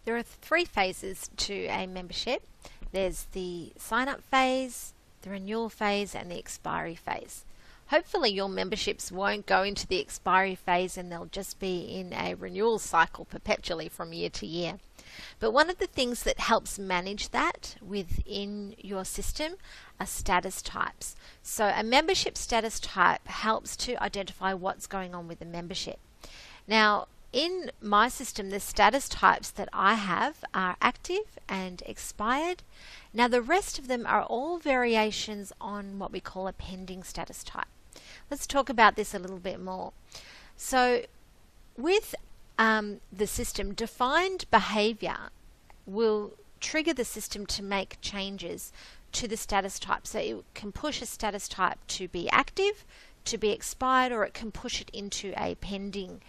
There are three phases to a membership. There's the sign-up phase, the renewal phase, and the expiry phase. Hopefully your memberships won't go into the expiry phase and they'll just be in a renewal cycle perpetually from year to year. But one of the things that helps manage that within your system are status types. So a membership status type helps to identify what's going on with the membership. Now, in my system, the status types that I have are active and expired. Now, the rest of them are all variations on what we call a pending status type. Let's talk about this a little bit more. So, with the system, defined behavior will trigger the system to make changes to the status type. So, it can push a status type to be active, to be expired, or it can push it into a pending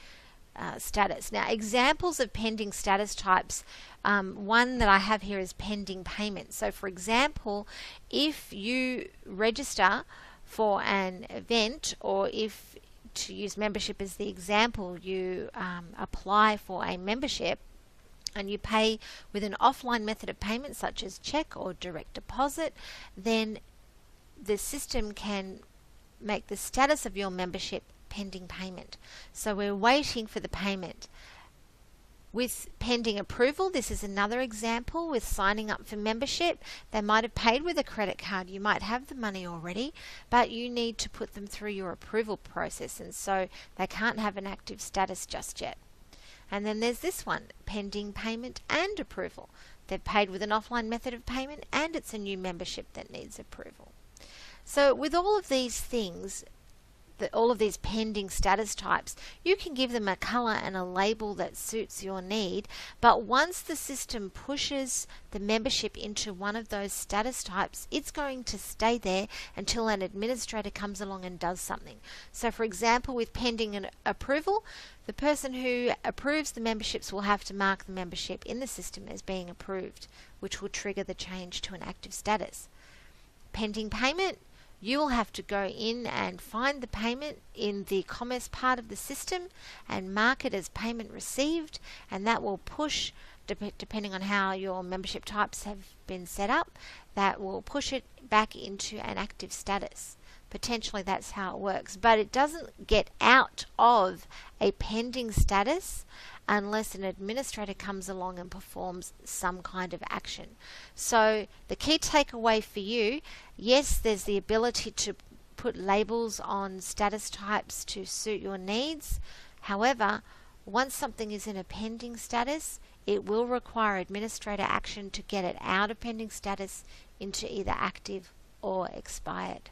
status. Now, examples of pending status types, one that I have here is pending payment. So, for example, if you register for an event, or if, to use membership as the example, you apply for a membership and you pay with an offline method of payment such as check or direct deposit, then the system can make the status of your membership pending payment. So we're waiting for the payment. With pending approval, this is another example with signing up for membership. They might have paid with a credit card. You might have the money already, but you need to put them through your approval process, and so they can't have an active status just yet. And then there's this one, pending payment and approval. They've paid with an offline method of payment and it's a new membership that needs approval. So with all of these things, all of these pending status types, you can give them a color and a label that suits your need, but once the system pushes the membership into one of those status types, it's going to stay there until an administrator comes along and does something. So for example, with pending an approval, the person who approves the memberships will have to mark the membership in the system as being approved, which will trigger the change to an active status. Pending payment, you will have to go in and find the payment in the commerce part of the system and mark it as payment received, and that will push, depending on how your membership types have been set up, that will push it back into an active status. Potentially that's how it works, but it doesn't get out of a pending status unless an administrator comes along and performs some kind of action. So the key takeaway for you, yes, there's the ability to put labels on status types to suit your needs. However, once something is in a pending status, it will require administrator action to get it out of pending status into either active or expired.